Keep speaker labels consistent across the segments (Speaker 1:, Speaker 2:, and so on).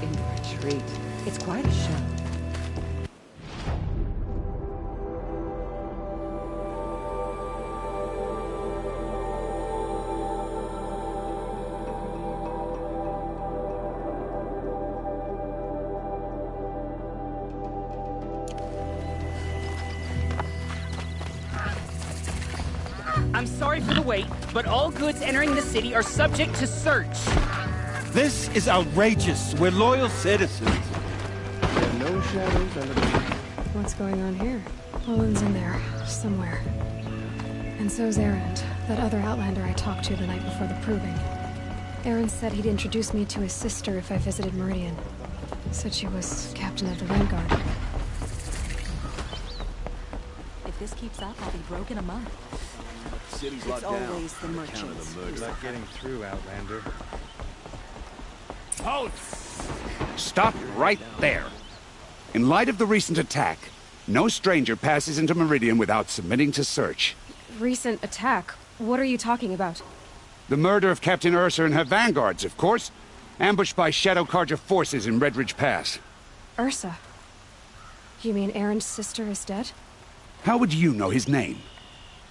Speaker 1: in the retreat. It's quite a show.
Speaker 2: I'm sorry for the wait, but all goods entering the city are subject to search.
Speaker 3: This is outrageous. We're loyal citizens.
Speaker 4: There are no shadows under the...
Speaker 5: What's going on here? Owen's in there, somewhere. And so's Aaron, that other Outlander I talked to the night before the proving. Aaron said he'd introduce me to his sister if I visited Meridian. Said she was captain of the Vanguard.
Speaker 6: If this keeps up, I'll be broke in a month.
Speaker 4: City's
Speaker 6: It's
Speaker 4: locked down.
Speaker 6: always the merchants.
Speaker 7: Good luck getting through, Outlander.
Speaker 8: Halt! Stop right there. In light of the recent attack, no stranger passes into Meridian without submitting to search.
Speaker 5: Recent attack? What are you talking about?
Speaker 8: The murder of Captain Ursa and her vanguards, of course. Ambushed by Shadow Carja forces in Redridge Pass.
Speaker 5: Ursa? You mean Aaron's sister is dead?
Speaker 8: How would you know his name?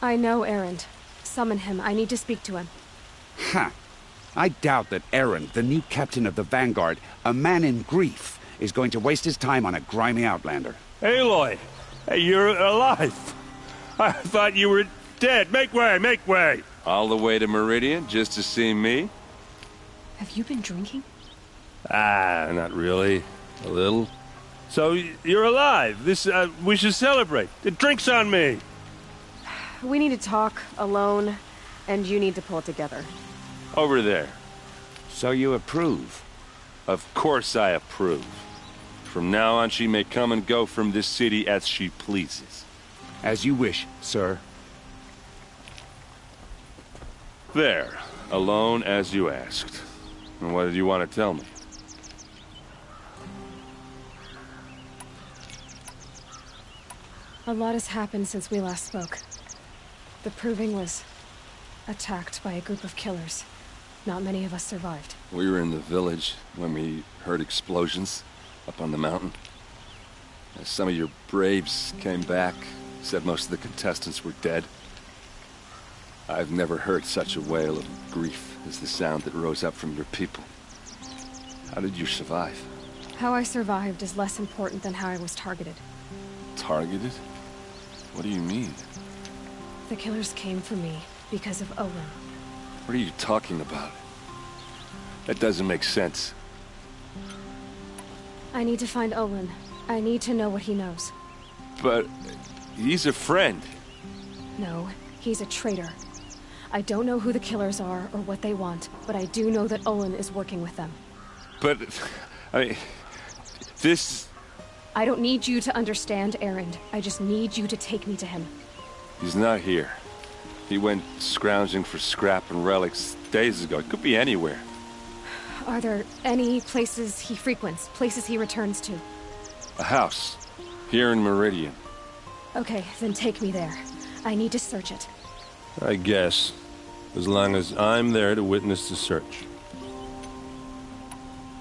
Speaker 5: I know Aaron. Summon him. I need to speak to him.
Speaker 8: Ha! I doubt that Aaron, the new captain of the Vanguard, a man in grief, is going to waste his time on a grimy Outlander.
Speaker 9: Aloy! Hey, you're alive! I thought you were dead. Make way, make way!
Speaker 10: All the way to Meridian just to see me?
Speaker 5: Have you been drinking?
Speaker 9: Ah, not really. A little. So, you're alive. We should celebrate. The drink's on me!
Speaker 5: We need to talk, alone, and you need to pull it together.
Speaker 10: Over there.
Speaker 8: So you approve?
Speaker 10: Of course I approve. From now on, she may come and go from this city as she pleases.
Speaker 8: As you wish, sir.
Speaker 10: There. Alone as you asked. And what did you want to tell me?
Speaker 5: A lot has happened since we last spoke. The Proving was attacked by a group of killers. Not many of us survived.
Speaker 10: We were in the village when we heard explosions up on the mountain. Some of your braves came back, said most of the contestants were dead. I've never heard such a wail of grief as the sound that rose up from your people. How did you survive?
Speaker 5: How I survived is less important than how I was targeted.
Speaker 10: Targeted? What do you mean?
Speaker 5: The killers came for me because of Owen.
Speaker 10: What are you talking about? That doesn't make sense.
Speaker 5: I need to find Owen. I need to know what he knows.
Speaker 10: But he's a friend.
Speaker 5: No, he's a traitor. I don't know who the killers are or what they want, but I do know that Olin is working with them.
Speaker 10: But, I mean, this...
Speaker 5: I don't need you to understand, Aaron. I just need you to take me to him.
Speaker 10: He's not here. He went scrounging for scrap and relics days ago. It could be anywhere.
Speaker 5: Are there any places he frequents, places he returns to?
Speaker 10: A house. Here in Meridian.
Speaker 5: Okay, then take me there. I need to search it.
Speaker 9: I guess. As long as I'm there to witness the search.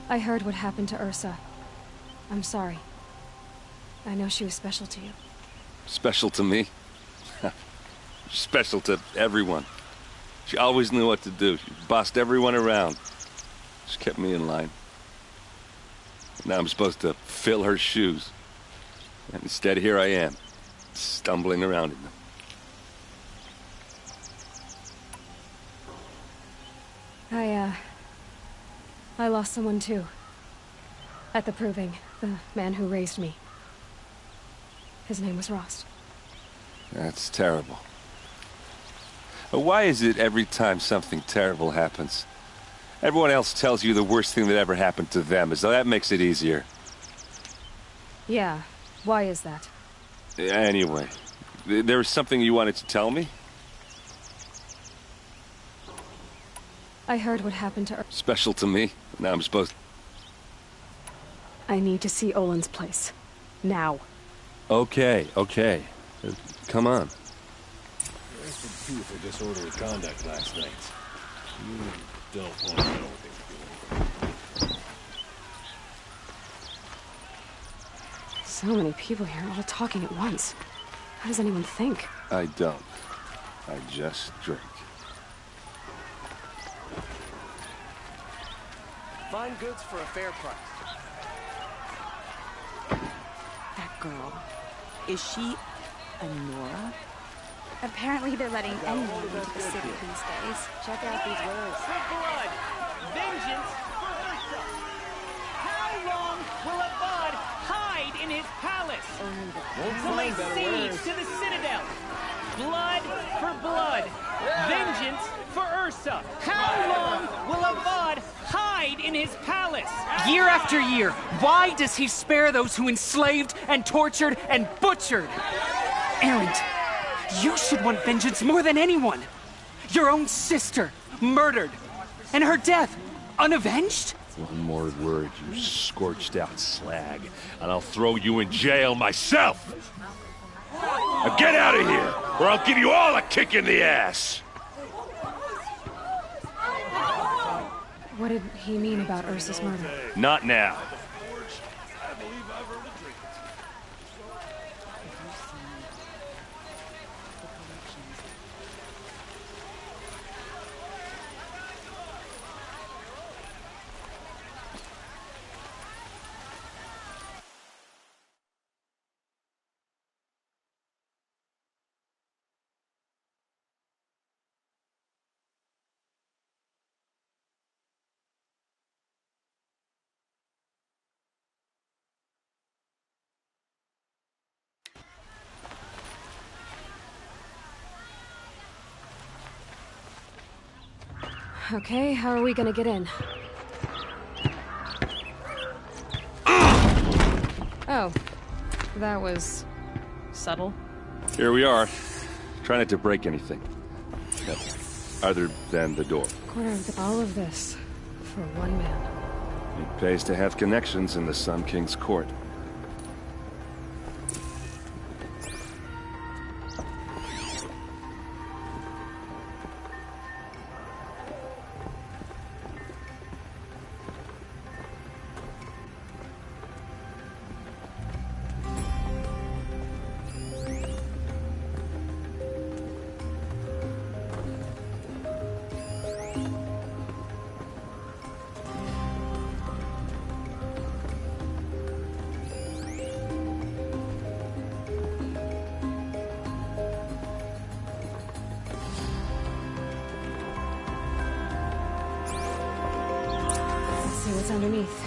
Speaker 5: I heard what happened to Ursa. I'm sorry. I know she was special to you.
Speaker 10: Special to me? Special to everyone. She always knew what to do. She bossed everyone around. She kept me in line. Now I'm supposed to fill her shoes. And instead, here I am, stumbling around in them.
Speaker 5: I lost someone too. At the Proving, the man who raised me. His name was Rost.
Speaker 10: That's terrible. But why is it every time something terrible happens, everyone else tells you the worst thing that ever happened to them, as though that makes it easier?
Speaker 5: Yeah, why is that?
Speaker 10: Anyway, there was something you wanted to tell me?
Speaker 5: I heard what happened to her.
Speaker 10: Special to me? Now I'm supposed...
Speaker 5: I need to see Olin's place. Now.
Speaker 9: Okay. Come on.
Speaker 4: Arrested two for disorderly conduct last night. You don't want to know what they were doing.
Speaker 5: So many people here, all talking at once. How does anyone think?
Speaker 10: I don't. I just drink.
Speaker 11: Find goods for a fair price.
Speaker 6: That girl. Is she a Nora?
Speaker 12: Apparently they're letting anyone into the city these days. Check out these words.
Speaker 2: For blood, vengeance for Ursa. How long will Avad hide in his palace? To lay siege to the citadel. Blood for blood, vengeance for Ursa. How long will Avad hide in his palace? Year after year, why does he spare those who enslaved and tortured and butchered? Erend, you should want vengeance more than anyone. Your own sister, murdered, and her death, unavenged?
Speaker 9: One more word, you scorched-out slag, and I'll throw you in jail myself! Now get out of here, or I'll give you all a kick in the ass!
Speaker 5: What did he mean about Ursa's murder?
Speaker 9: Not now.
Speaker 5: Okay, how are we gonna get in? Oh, that was subtle.
Speaker 10: Here we are. Try not to break anything. Yep. Other than the door.
Speaker 5: All of this for one man.
Speaker 10: It pays to have connections in the Sun King's court.
Speaker 5: See what's underneath.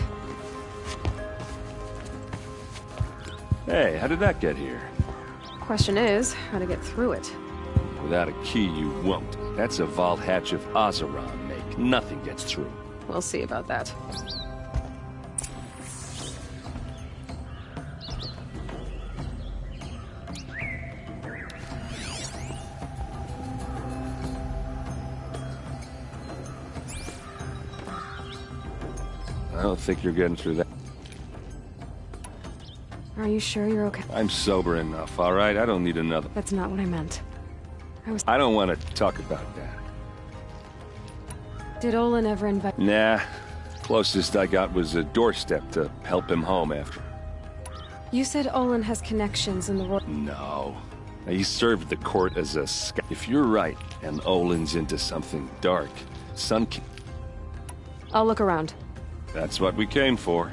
Speaker 10: Hey, how did that get here?
Speaker 5: Question is, how to get through it.
Speaker 10: Without a key, you won't. That's a vault hatch of Azeron make. Nothing gets through.
Speaker 5: We'll see about that.
Speaker 10: I don't think you're getting through that.
Speaker 5: Are you sure you're okay?
Speaker 10: I'm sober enough, all right? I don't need another.
Speaker 5: That's not what I meant.
Speaker 10: I don't want to talk about that.
Speaker 5: Did Olin ever invite...
Speaker 10: Nah. Closest I got was a doorstep to help him home after.
Speaker 5: You said Olin has connections in the world.
Speaker 10: No. He served the court as a scout. If you're right, and Olin's into something dark, Sun King...
Speaker 5: I'll look around.
Speaker 10: That's what we came for.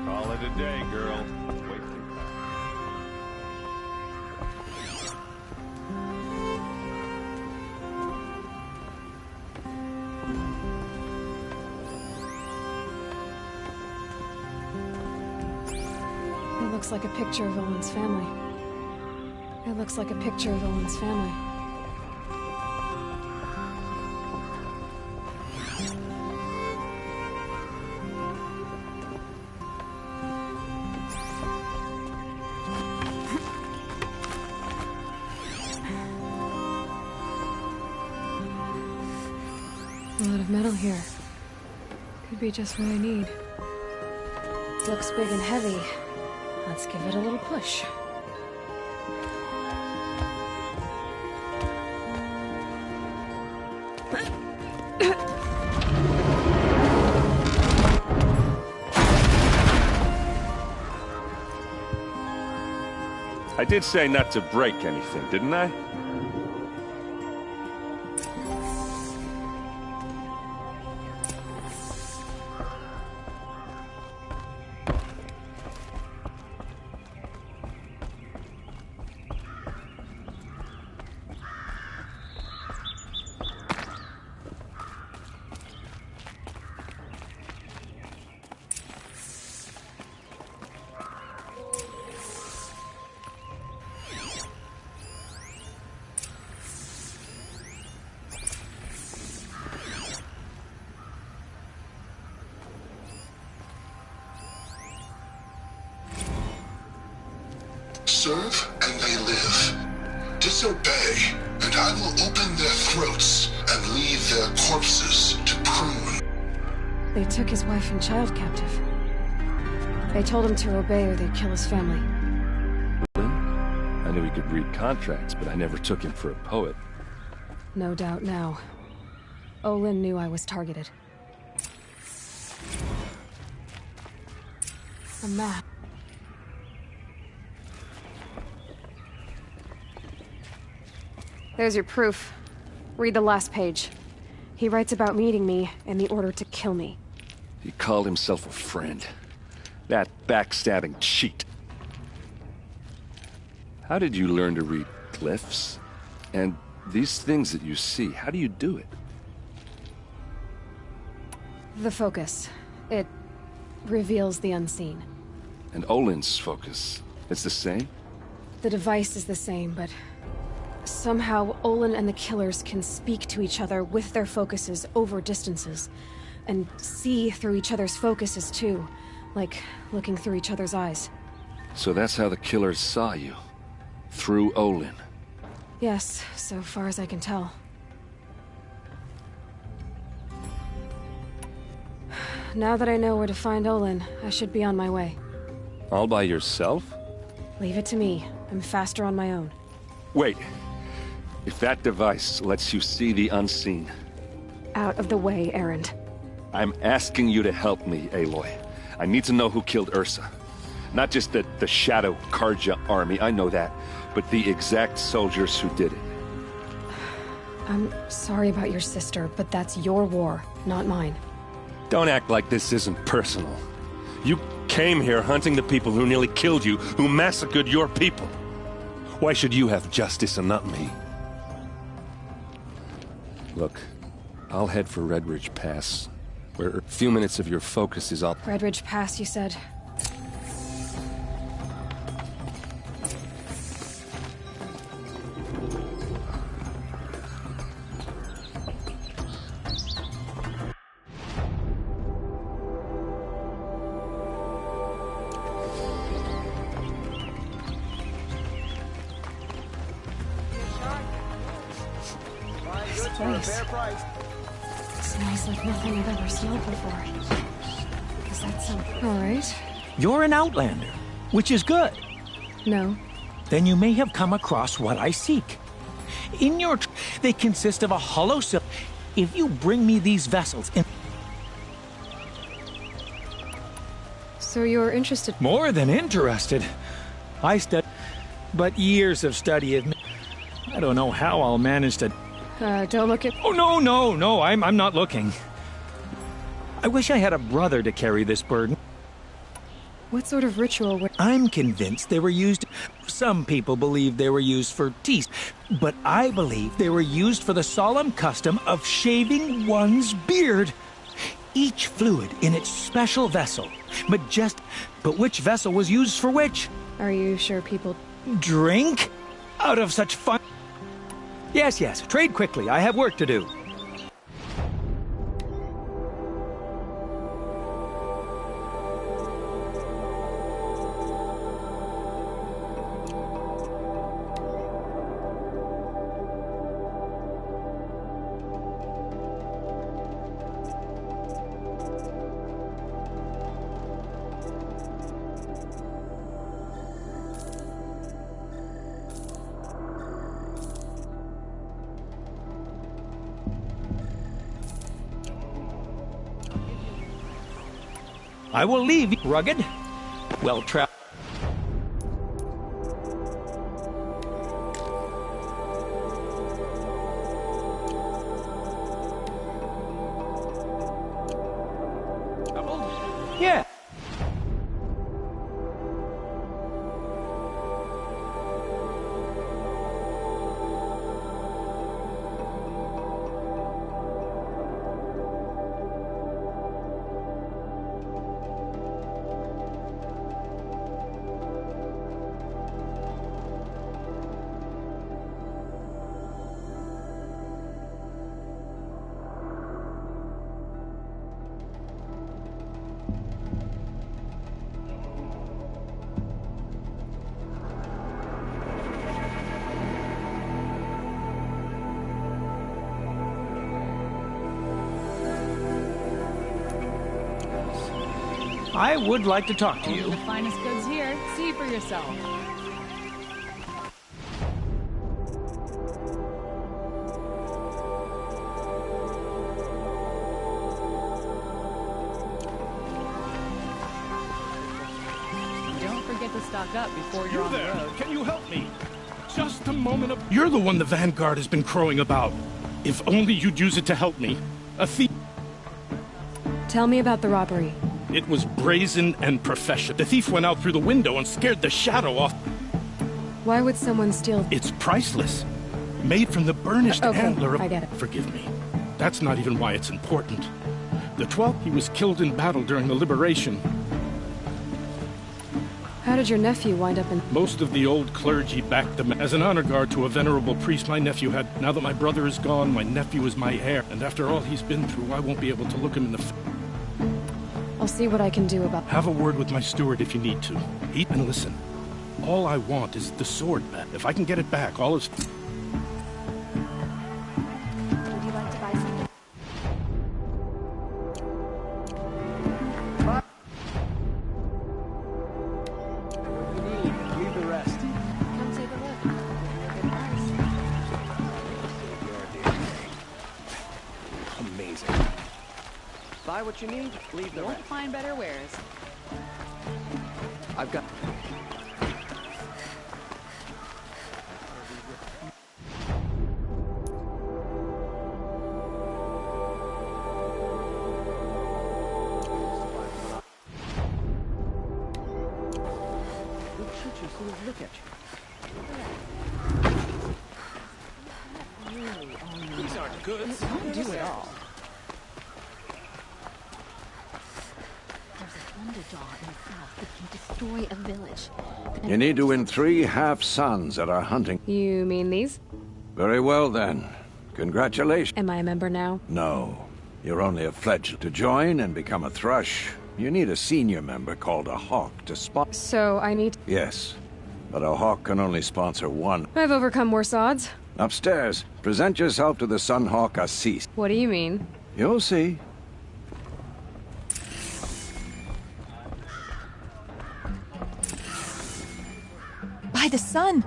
Speaker 9: Call it a day, girl.
Speaker 5: It looks like a picture of Olin's family. It looks like a picture of Olin's family. A lot of metal here. Could be just what I need. Looks big and heavy. Let's give it a little push.
Speaker 9: I did say not to break anything, didn't I?
Speaker 13: Serve and they live. Disobey, and I will open their throats and leave their corpses to prune.
Speaker 5: They took his wife and child captive. They told him to obey or they'd kill his family.
Speaker 10: I knew he could read contracts, but I never took him for a poet.
Speaker 5: No doubt now. Olin knew I was targeted. A map. There's your proof. Read the last page. He writes about meeting me and the order to kill me.
Speaker 10: He called himself a friend. That backstabbing cheat. How did you learn to read glyphs? And these things that you see, how do you do it?
Speaker 5: The focus. It reveals the unseen.
Speaker 10: And Olin's focus, it's the same?
Speaker 5: The device is the same, but somehow Olin and the killers can speak to each other with their focuses over distances. And see through each other's focuses too. Like looking through each other's eyes.
Speaker 10: So that's how the killers saw you? Through Olin?
Speaker 5: Yes, so far as I can tell. Now that I know where to find Olin, I should be on my way.
Speaker 10: All by yourself?
Speaker 5: Leave it to me. I'm faster on my own.
Speaker 10: Wait. If that device lets you see the unseen...
Speaker 5: Out of the way, Erend.
Speaker 10: I'm asking you to help me, Aloy. I need to know who killed Ursa. Not just the Shadow Karja army, I know that, but the exact soldiers who did it.
Speaker 5: I'm sorry about your sister, but that's your war, not mine.
Speaker 9: Don't act like this isn't personal. You came here hunting the people who nearly killed you, who massacred your people. Why should you have justice and not me?
Speaker 10: Look, I'll head for Redridge Pass, where a few minutes of your focus is all...
Speaker 5: Redridge Pass, you said? Smells like nothing I've ever smelled before. Is that some... All right.
Speaker 14: You're an outlander, which is good.
Speaker 5: No.
Speaker 14: Then you may have come across what I seek. In your... they consist of a hollow cylinder. If you bring me these vessels in...
Speaker 5: So you're interested...
Speaker 14: More than interested. I study... But years of study have... I don't know how I'll manage to...
Speaker 5: don't look at...
Speaker 14: Oh, no, I'm not looking. I wish I had a brother to carry this burden.
Speaker 5: What sort of ritual would...
Speaker 14: I'm convinced they were used... Some people believe they were used for teas, but I believe they were used for the solemn custom of shaving one's beard. Each fluid in its special vessel, but which vessel was used for which?
Speaker 5: Are you sure people...
Speaker 14: Drink? Out of such fun... Yes, trade quickly. I have work to do. I will leave you rugged, well-traveled. Yeah. I would like to talk to you.
Speaker 15: The finest goods here. See for yourself. Don't forget to stock up before you're on the road.
Speaker 3: Can you help me? Just a moment of... You're the one the Vanguard has been crowing about. If only you'd use it to help me. A thief...
Speaker 5: Tell me about the robbery.
Speaker 3: It was brazen and professional. The thief went out through the window and scared the shadow off.
Speaker 5: Why would someone steal?
Speaker 3: It's priceless. Made from the burnished antler of...
Speaker 5: I get it.
Speaker 3: Forgive me. That's not even why it's important. The 12th, he was killed in battle during the liberation.
Speaker 5: How did your nephew wind up in...
Speaker 3: Most of the old clergy backed them. As an honor guard to a venerable priest my nephew had. Now that my brother is gone, my nephew is my heir. And after all he's been through, I won't be able to look him in the...
Speaker 5: I'll see what I can do about...
Speaker 3: Have a word with my steward if you need to. Eat and listen. All I want is the sword back. If I can get it back, all is...
Speaker 12: Would you like to buy something?
Speaker 11: Leave the rest.
Speaker 12: Come take a look. Good price.
Speaker 11: Amazing. Buy what you need, leave the
Speaker 15: Won't
Speaker 11: rest.
Speaker 15: find better wares.
Speaker 11: I've got... Look at you. These aren't goods.
Speaker 15: Don't do it all.
Speaker 1: There's a underdog in the south that can destroy a village.
Speaker 16: You need to win 3 half-sons at our hunting.
Speaker 5: You mean these?
Speaker 16: Very well, then. Congratulations.
Speaker 5: Am I a member now?
Speaker 16: No. You're only a fledgling. To join and become a thrush, you need a senior member called a hawk to sponsor.
Speaker 5: So I need...
Speaker 16: Yes. But a hawk can only sponsor one.
Speaker 5: I've overcome worse odds.
Speaker 16: Upstairs. Present yourself to the Sunhawk Assis.
Speaker 5: What do you mean?
Speaker 16: You'll see.
Speaker 17: By the sun!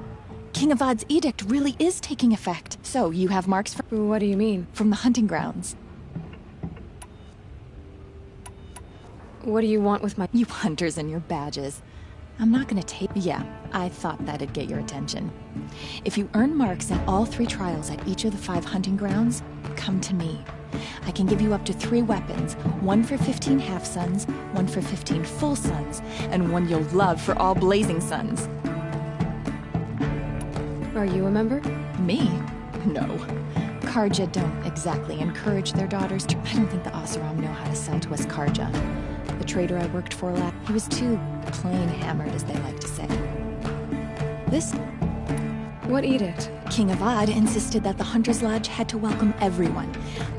Speaker 17: King Avad's edict really is taking effect. So, you have marks from...
Speaker 5: What do you mean?
Speaker 17: From the hunting grounds.
Speaker 5: What do you want with my...
Speaker 17: You hunters and your badges. I'm not gonna take... Yeah, I thought that'd get your attention. If you earn marks in all 3 trials at each of the 5 hunting grounds, come to me. I can give you up to 3 weapons, 1 for 15 half-suns, 1 for 15 full suns, and 1 you'll love for all blazing suns.
Speaker 5: Are you a member?
Speaker 17: Me? No. Karja don't exactly encourage their daughters to... I don't think the Oseram know how to sell to us Karja. The trader I worked for he was too plain hammered, as they like to say. This...
Speaker 5: What edict?
Speaker 17: King Avad insisted that the Hunter's Lodge had to welcome everyone.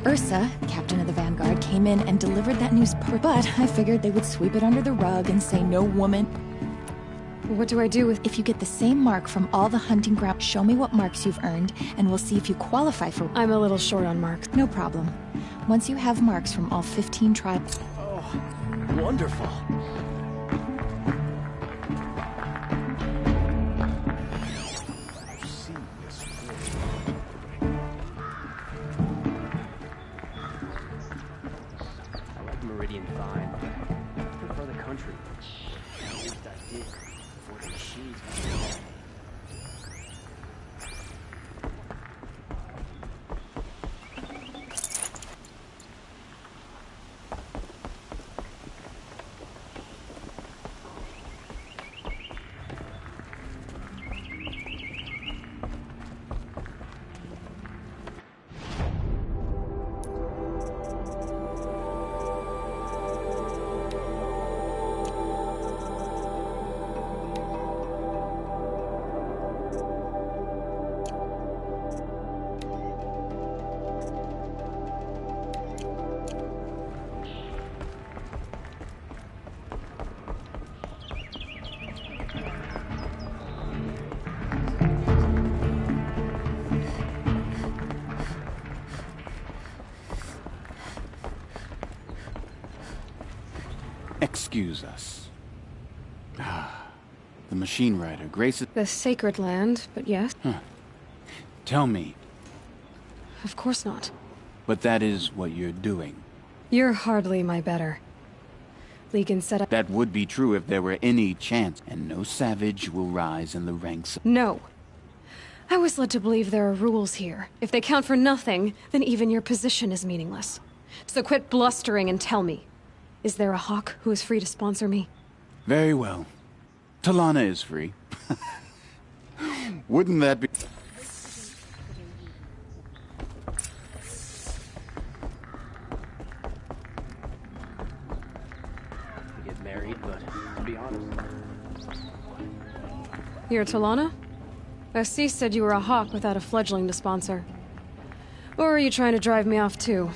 Speaker 17: Ursa, captain of the Vanguard, came in and delivered that news but I figured they would sweep it under the rug and say no woman...
Speaker 5: What do I do with...
Speaker 17: If you get the same mark from all the hunting grounds, show me what marks you've earned, and we'll see if you qualify for...
Speaker 5: I'm a little short on marks.
Speaker 17: No problem. Once you have marks from all 15 tribes...
Speaker 11: Oh, wonderful. I like Meridian fine. I prefer
Speaker 18: Excuse us. The machine rider graces
Speaker 5: the sacred land, but yes.
Speaker 18: Tell me.
Speaker 5: Of course not.
Speaker 18: But that is what you're doing.
Speaker 5: You're hardly my better. Legan said
Speaker 18: that would be true if there were any chance, and no savage will rise in the ranks.
Speaker 5: No. I was led to believe there are rules here. If they count for nothing, then even your position is meaningless. So quit blustering and tell me. Is there a hawk who is free to sponsor me?
Speaker 18: Very well. Talana is free. Wouldn't that be...
Speaker 11: Get married, but to be honest...
Speaker 5: You're Talana? Assis said you were a hawk without a fledgling to sponsor. Or are you trying to drive me off too?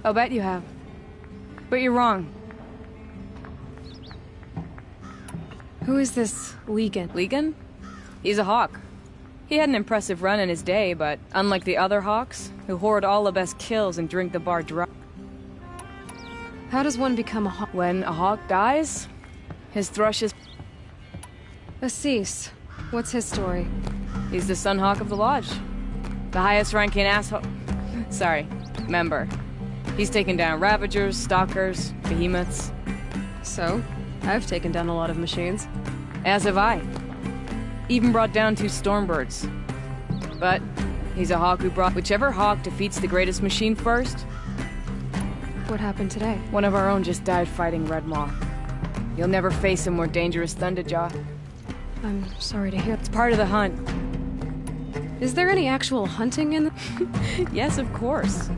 Speaker 15: I'll bet you have. But you're wrong.
Speaker 5: Who is this Legan?
Speaker 15: Legan? He's a hawk. He had an impressive run in his day, but unlike the other hawks, who hoard all the best kills and drink the bar dry.
Speaker 5: How does one become a hawk?
Speaker 15: When a hawk dies, his thrush is...
Speaker 5: Assis. What's his story?
Speaker 15: He's the Sun Hawk of the Lodge. The highest ranking asshole... Sorry, member. He's taken down Ravagers, Stalkers, Behemoths.
Speaker 5: So? I've taken down a lot of machines.
Speaker 15: As have I. Even brought down 2 Stormbirds. But he's a hawk who brought... Whichever hawk defeats the greatest machine first...
Speaker 5: What happened today?
Speaker 15: One of our own just died fighting Red Maw. You'll never face a more dangerous Thunderjaw.
Speaker 5: I'm sorry to hear.
Speaker 15: It's part of the hunt.
Speaker 5: Is there any actual hunting in the...
Speaker 15: Yes, of course.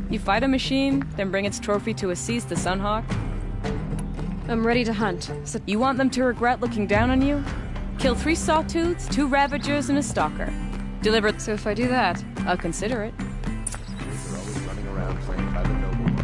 Speaker 15: You fight a machine, then bring its trophy to Assis the Sunhawk.
Speaker 5: I'm ready to hunt. So
Speaker 15: you want them to regret looking down on you? Kill 3 Sawtooths, 2 Ravagers, and a Stalker. Deliver...
Speaker 5: So if I do that...
Speaker 15: I'll consider it.
Speaker 4: You're always running around playing by the noble market.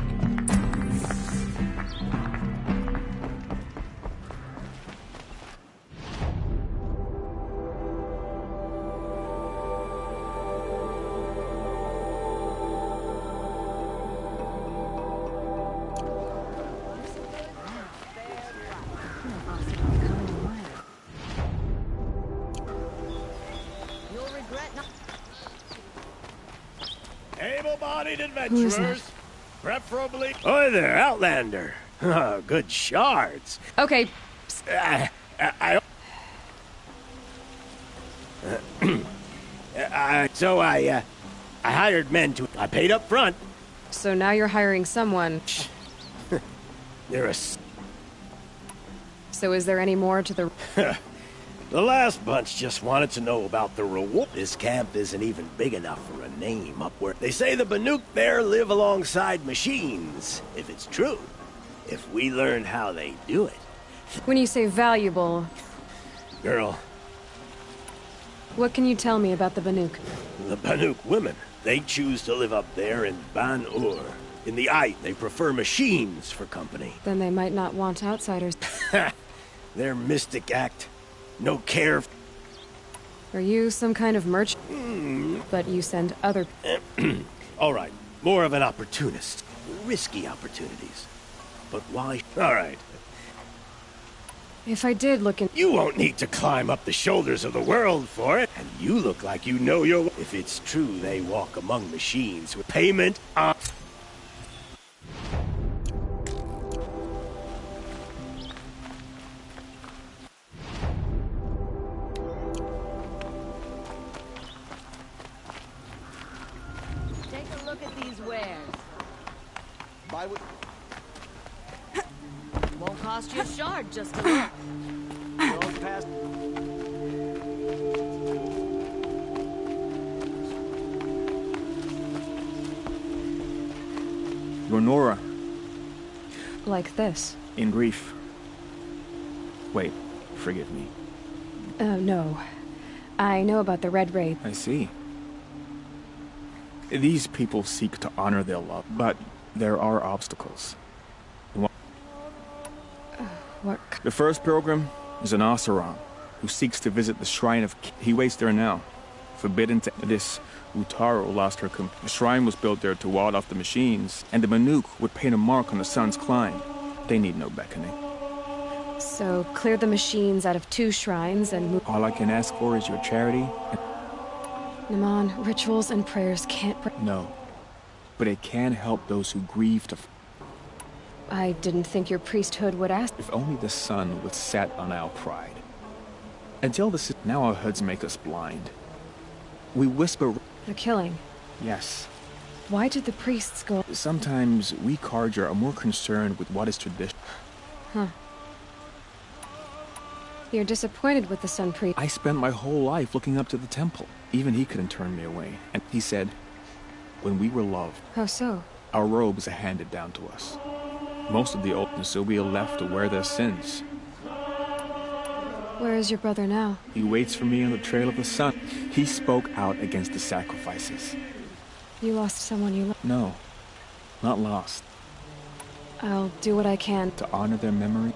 Speaker 11: Able-bodied adventurers, preferably...
Speaker 19: Oi there, Outlander. Oh, good shards.
Speaker 5: Okay.
Speaker 19: I hired men to... I paid up front.
Speaker 5: So now you're hiring someone.
Speaker 19: They're a...
Speaker 5: So is there any more to the...
Speaker 19: The last bunch just wanted to know about the reward. This camp isn't even big enough for a name up where... They say the Banuk there live alongside machines, if it's true. If we learned how they do it.
Speaker 5: When you say valuable...
Speaker 19: Girl.
Speaker 5: What can you tell me about the Banuk?
Speaker 19: The Banuk women. They choose to live up there in Ban-Ur. In the Ait, they prefer machines for company.
Speaker 5: Then they might not want outsiders.
Speaker 19: Their mystic act. No care.
Speaker 5: Are you some kind of merchant? But you send other...
Speaker 19: All right. More of an opportunist. Risky opportunities. But why? All right.
Speaker 5: If I did look in...
Speaker 19: You won't need to climb up the shoulders of the world for it. And you look like you know your... If it's true they walk among machines with payment on...
Speaker 1: Take a look at these wares.
Speaker 11: Buy what...
Speaker 1: Won't cost you a shard just to look.
Speaker 11: Girls past...
Speaker 20: You're Nora.
Speaker 5: Like this.
Speaker 20: In grief. Wait, forgive me.
Speaker 5: No. I know about the Red Raid.
Speaker 20: I see. These people seek to honor their love, but there are obstacles.
Speaker 5: What?
Speaker 20: The first pilgrim is an Oseram who seeks to visit the Shrine of... He waits there now, forbidden to... This Utaru lost her... The shrine was built there to ward off the machines, and the Banuk would paint a mark on the sun's climb. They need no beckoning.
Speaker 5: So, clear the machines out of 2 shrines and move...
Speaker 20: All I can ask for is your charity.
Speaker 5: Naman, rituals and prayers can't...
Speaker 20: No. But it can help those who grieve to...
Speaker 5: I didn't think your priesthood would ask...
Speaker 20: If only the sun would set on our pride. Until the... Now our hoods make us blind. We whisper...
Speaker 5: The killing?
Speaker 20: Yes.
Speaker 5: Why did the priests go...
Speaker 20: Sometimes we Carja are more concerned with what is tradition.
Speaker 5: Huh. You're disappointed with the Sun Priest.
Speaker 20: I spent my whole life looking up to the temple. Even he couldn't turn me away. And he said, when we were loved...
Speaker 5: How so?
Speaker 20: Our robes are handed down to us. Most of the old Nasubi are left to wear their sins.
Speaker 5: Where is your brother now?
Speaker 20: He waits for me on the trail of the sun. He spoke out against the sacrifices.
Speaker 5: You lost someone you loved?
Speaker 20: No, not lost.
Speaker 5: I'll do what I can.
Speaker 20: To honor their memory?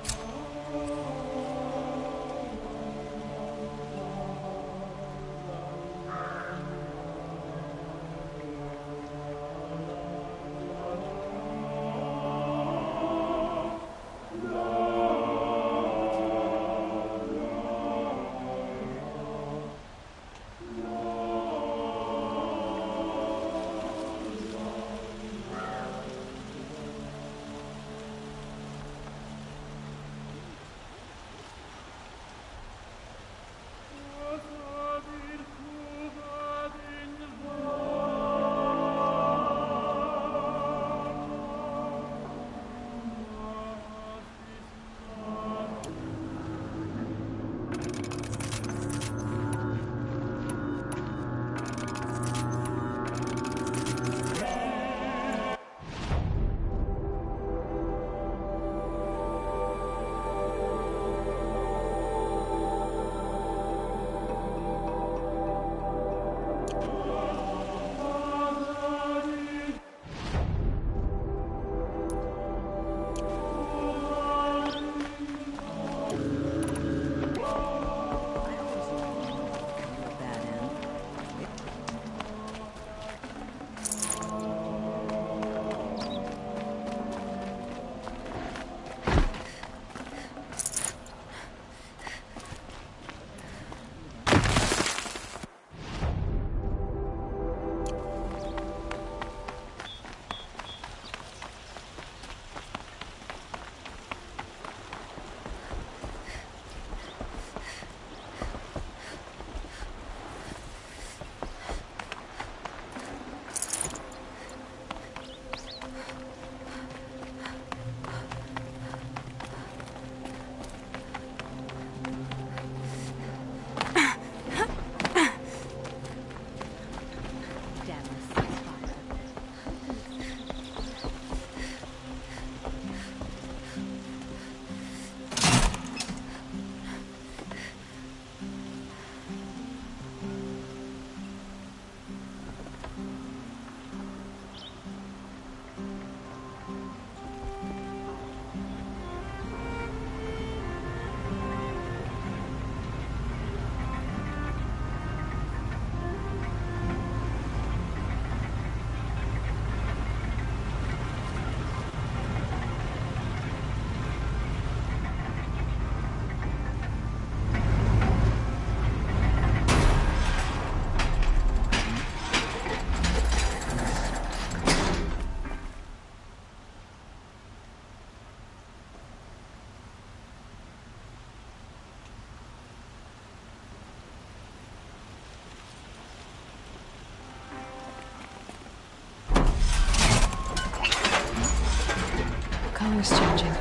Speaker 5: Color's changing.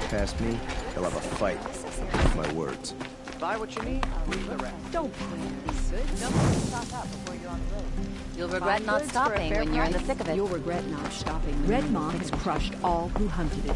Speaker 11: Past me, they'll have a fight. Mark my words. Buy what you need, leave the rest.
Speaker 1: Don't plan these goods. Don't stock up before you're on the road.
Speaker 17: You'll regret not stopping when you're in the thick of it.
Speaker 21: You'll regret not stopping. Red Moth has crushed all who hunted it.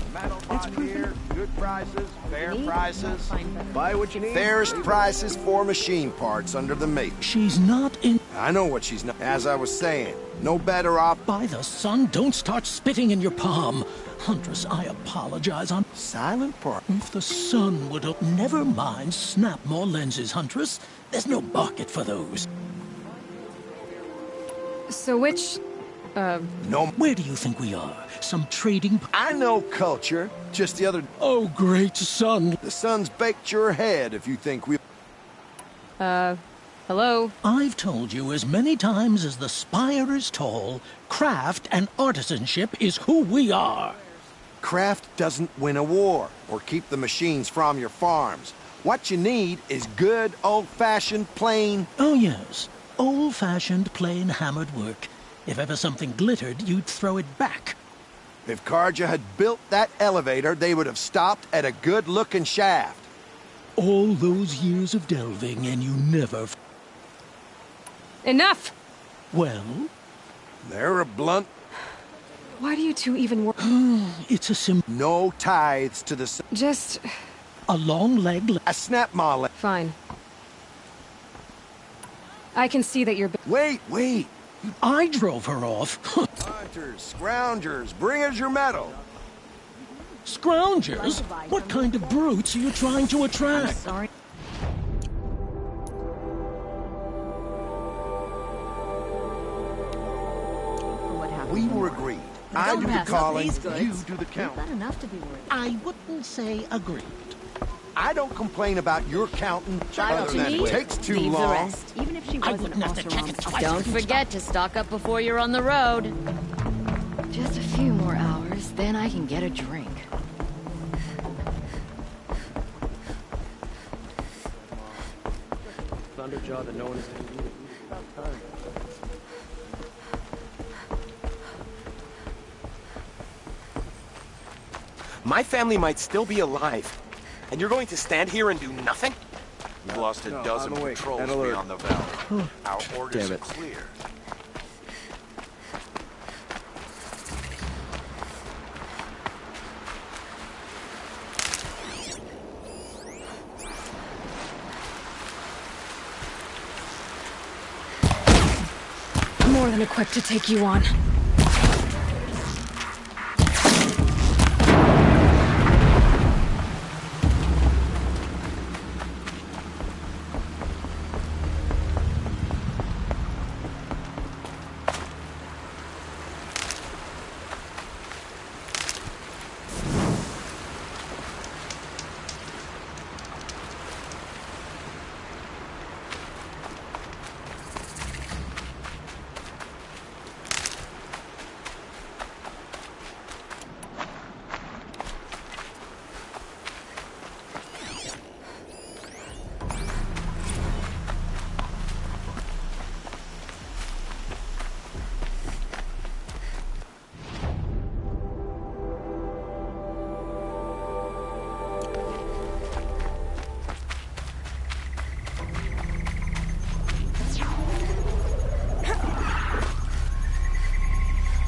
Speaker 21: That's proven.
Speaker 11: Good prices, fair prices. Buy what you need. Fairest prices for machine parts under the mate.
Speaker 14: She's not in...
Speaker 11: I know what she's not. As I was saying, no better off.
Speaker 14: By the sun, don't start spitting in your palm. Huntress, I apologize. I'm...
Speaker 11: Silent part.
Speaker 14: If the sun would have... Never mind, snap more lenses, Huntress. There's no market for those.
Speaker 5: So which...
Speaker 11: No.
Speaker 14: Where do you think we are? Some trading...
Speaker 11: I know culture. Just the other...
Speaker 14: Oh, great sun.
Speaker 11: The sun's baked your head if you think we...
Speaker 15: Hello?
Speaker 14: I've told you as many times as the spire is tall, craft and artisanship is who we are.
Speaker 11: Craft doesn't win a war or keep the machines from your farms. What you need is good, old-fashioned, plain...
Speaker 14: Oh, yes. Old-fashioned, plain hammered work. If ever something glittered, you'd throw it back.
Speaker 11: If Karja had built that elevator, they would have stopped at a good-looking shaft.
Speaker 14: All those years of delving, and you never...
Speaker 5: Enough!
Speaker 14: Well?
Speaker 11: They're a blunt...
Speaker 5: Why do you two even work?
Speaker 14: It's a
Speaker 11: No tithes to the...
Speaker 5: Just...
Speaker 14: A long leg...
Speaker 11: A snap molly.
Speaker 5: Fine. I can see that you're...
Speaker 11: Wait!
Speaker 14: I drove her off.
Speaker 11: Hunters, scroungers, bring us your metal.
Speaker 14: Scroungers? What kind of brutes are you trying to attract?
Speaker 1: I'm sorry.
Speaker 11: We were agreed. I do the calling, you do the count.
Speaker 1: Not enough to be worried.
Speaker 14: I wouldn't say agreed.
Speaker 11: I don't complain about your counting,
Speaker 1: Buy
Speaker 11: other
Speaker 1: what you
Speaker 11: than it
Speaker 1: need,
Speaker 11: takes too
Speaker 1: leave the
Speaker 11: long.
Speaker 1: rest. Even if she wasn't
Speaker 15: Don't forget to stock up before you're on the road.
Speaker 1: Just a few more hours, then I can get a drink.
Speaker 11: Thunderjaw that no one is...
Speaker 22: My family might still be alive, and you're going to stand here and do nothing?
Speaker 4: We've lost a dozen patrols beyond the valley. Our orders are clear.
Speaker 5: More than equipped to take you on.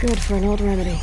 Speaker 5: Good for an old remedy.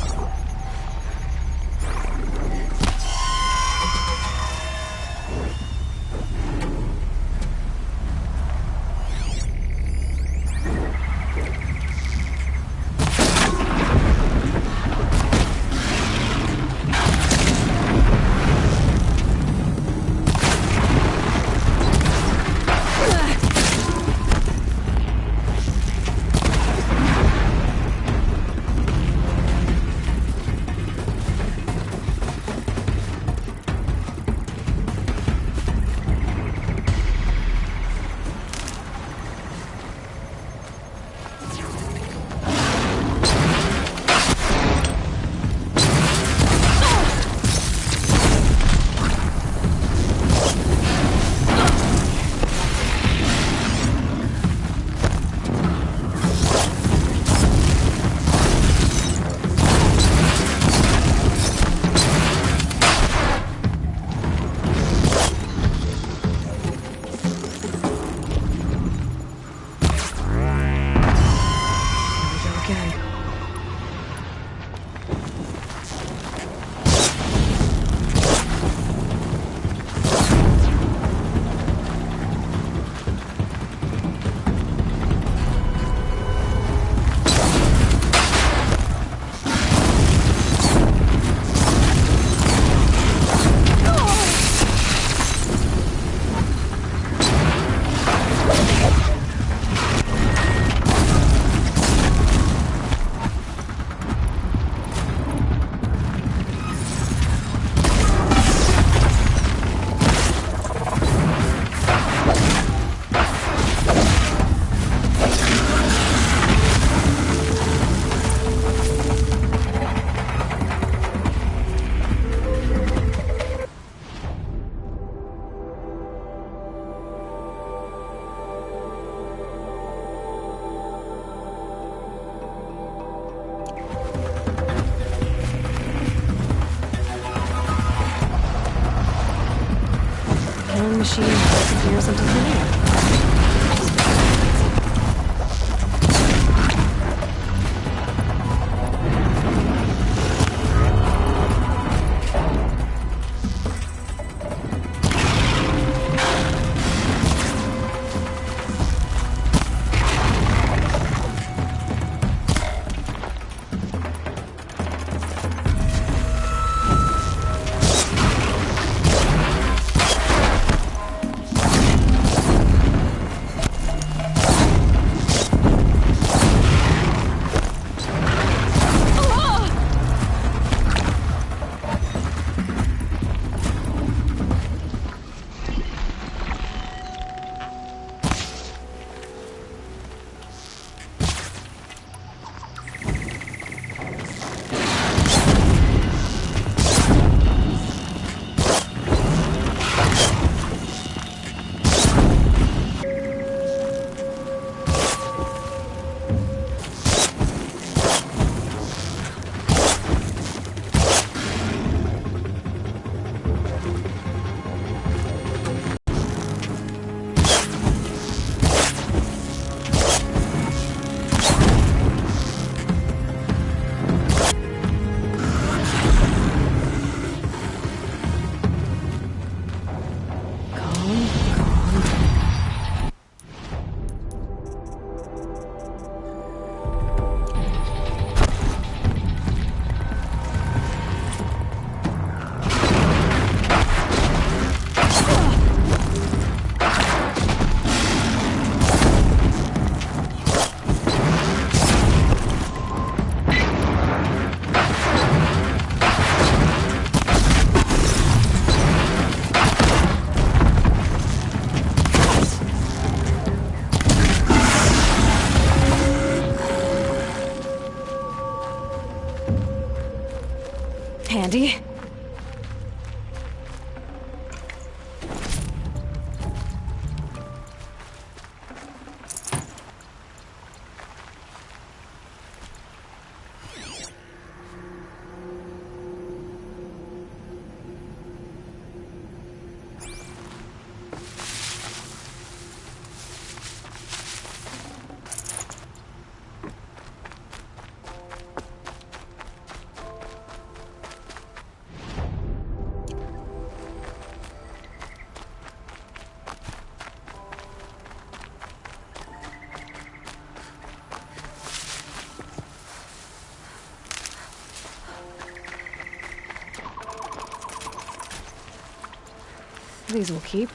Speaker 5: machine disappears into thin air. Handy. These will keep.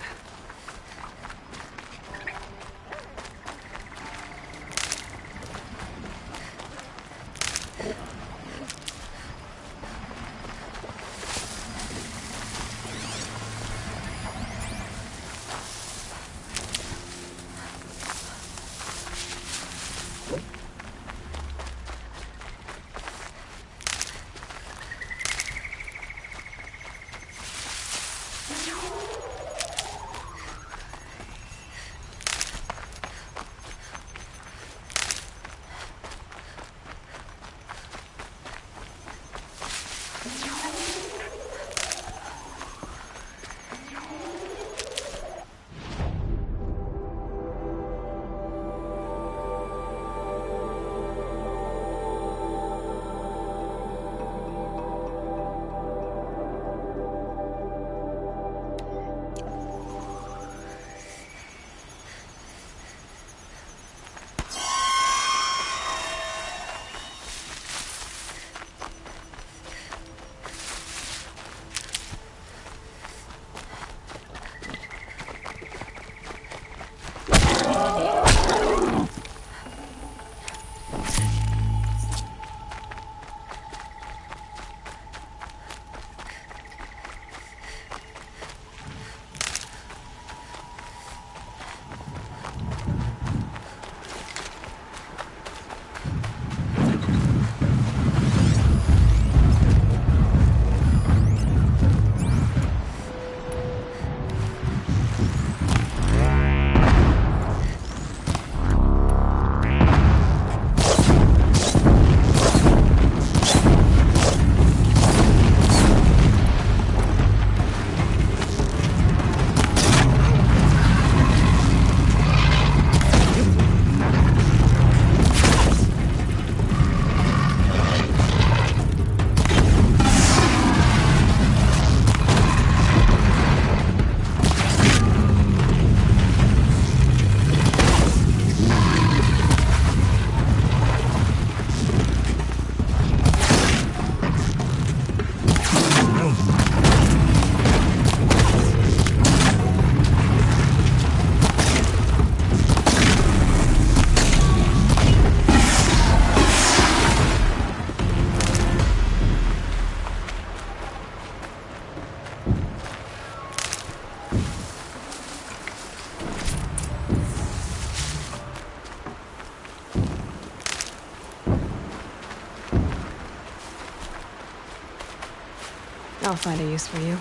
Speaker 5: I'll find a use for you.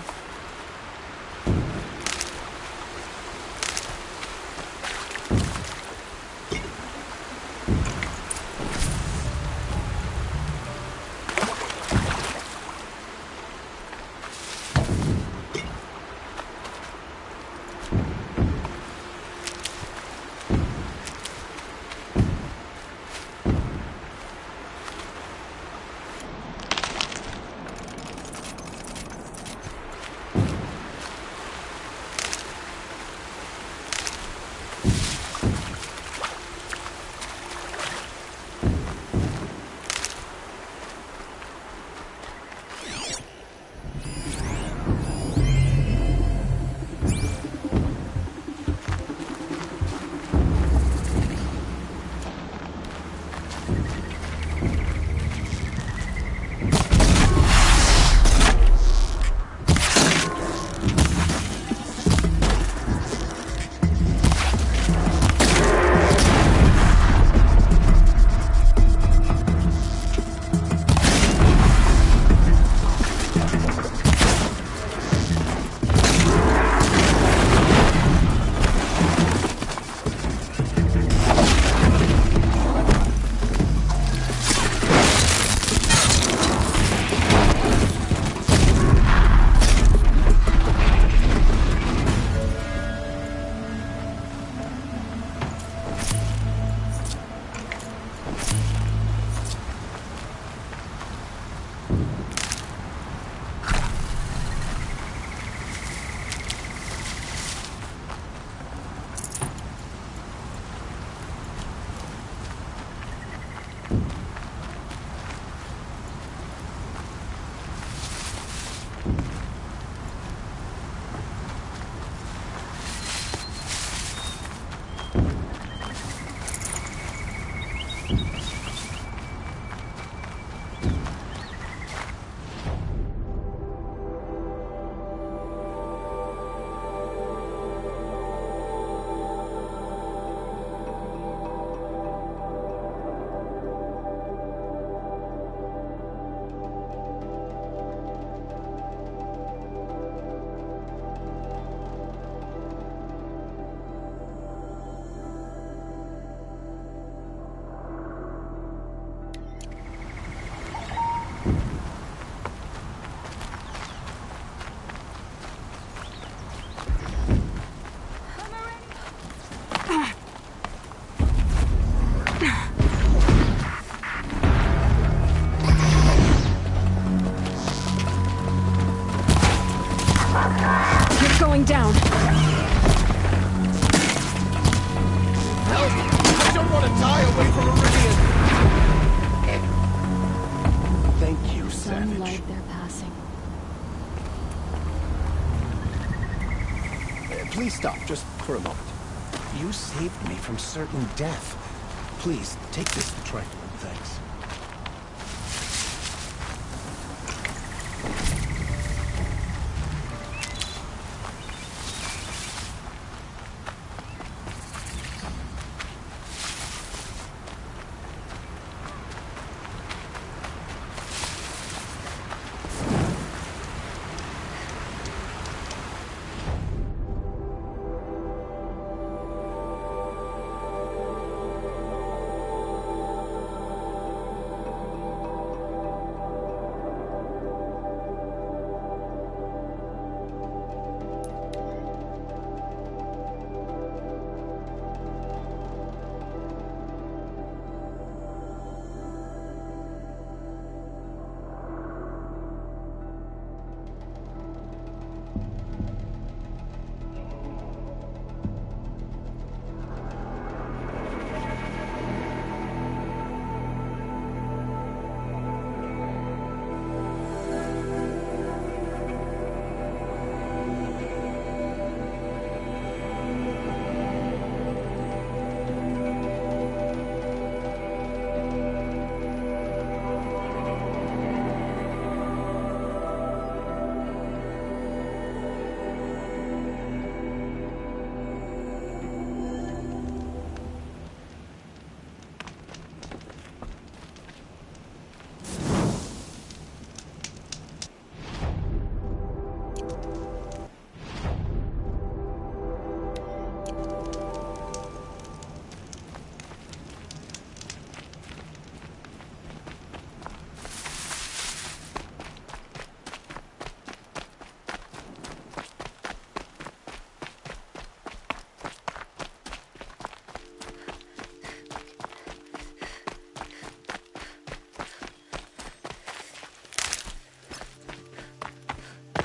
Speaker 5: Going down.
Speaker 11: Help! I don't want to die away from Iridian! Thank you, Savage.
Speaker 1: Sunlight they're passing.
Speaker 11: Please stop, just for a moment. You saved me from certain death. Please, take this trifle. Thanks.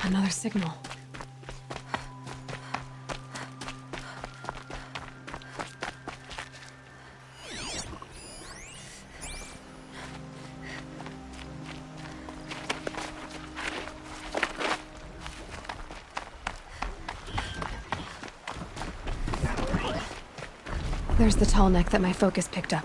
Speaker 5: Another signal. There's the tall neck that my focus picked up.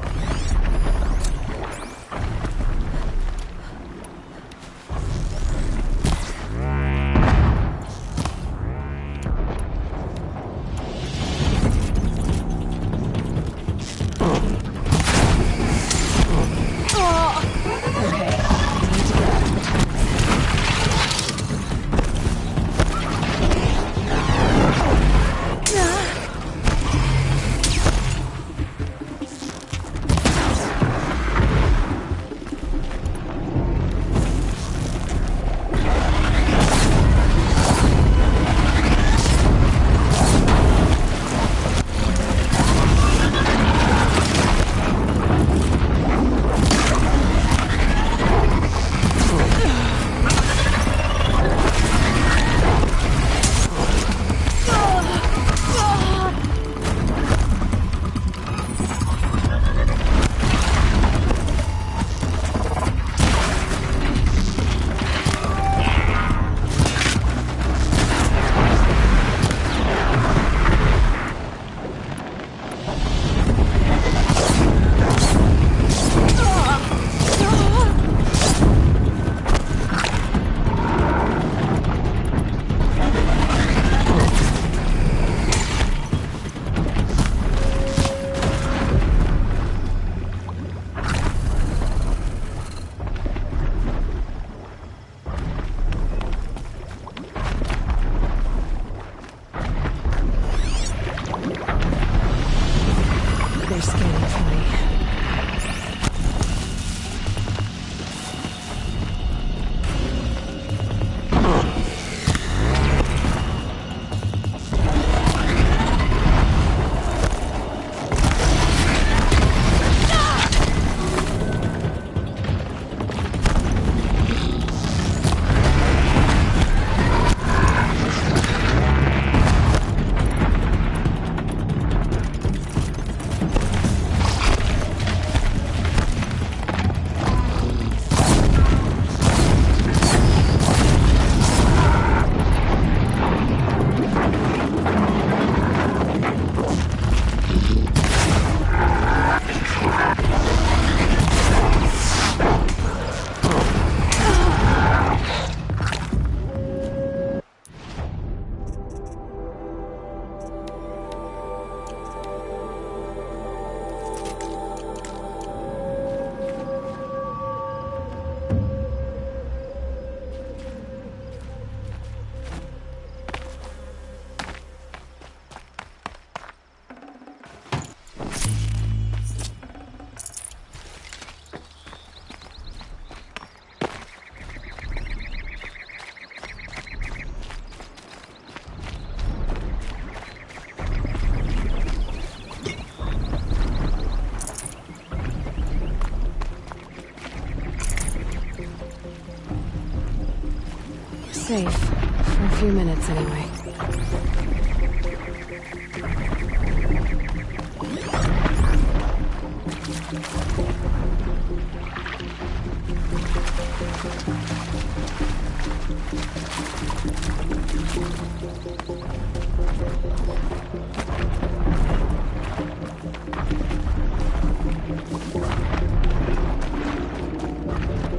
Speaker 5: Safe. For a few minutes, anyway.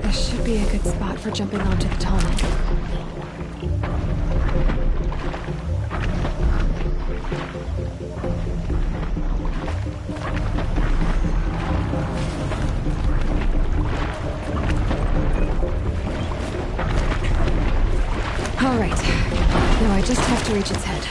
Speaker 5: This should be a good spot for jumping onto the tall neck. All right. Now I just have to reach its head.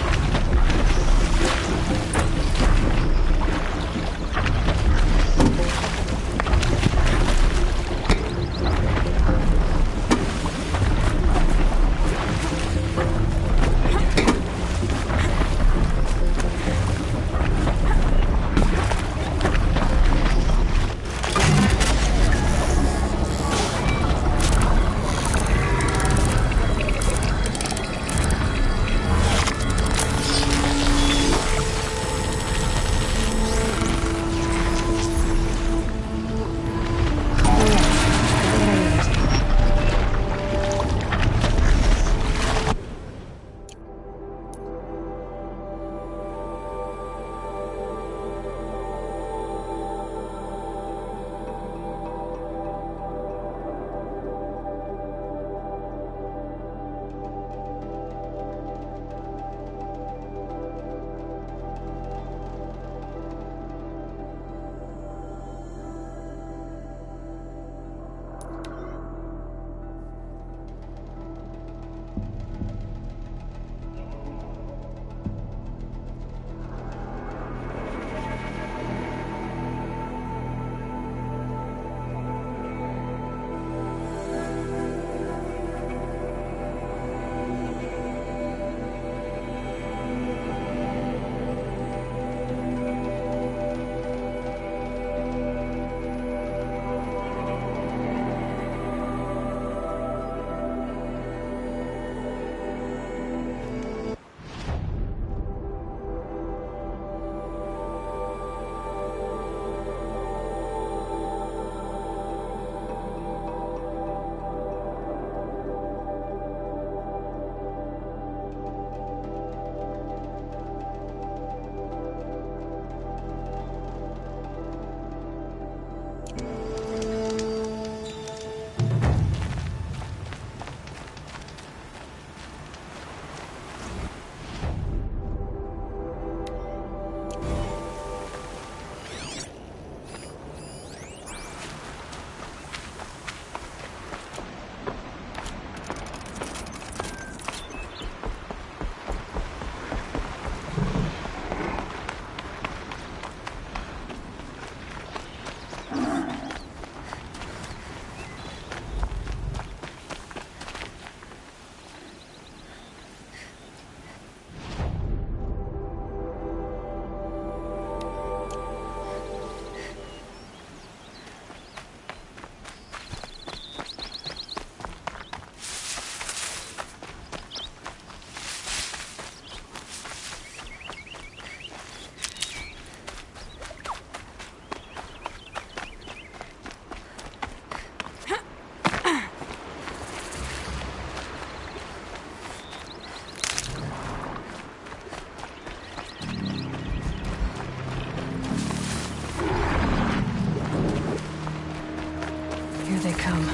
Speaker 5: Here they come.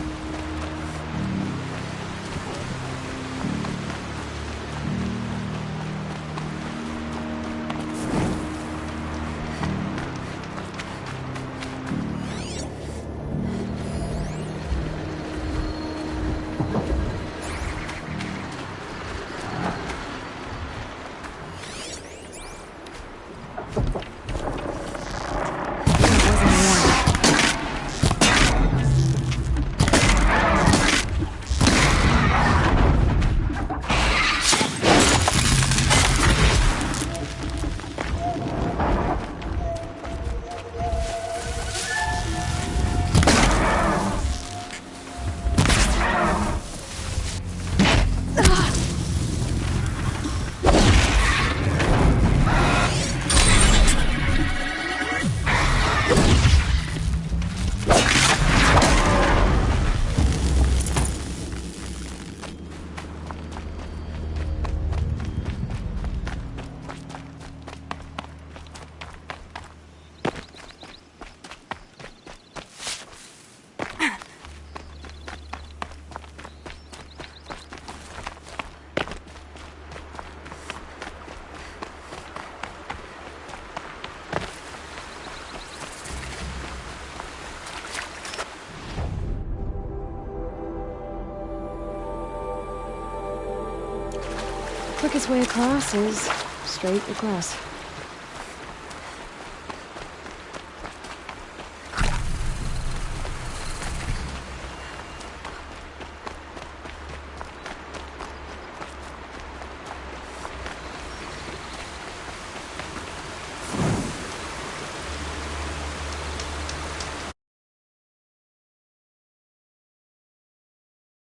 Speaker 5: Quickest way across is straight across.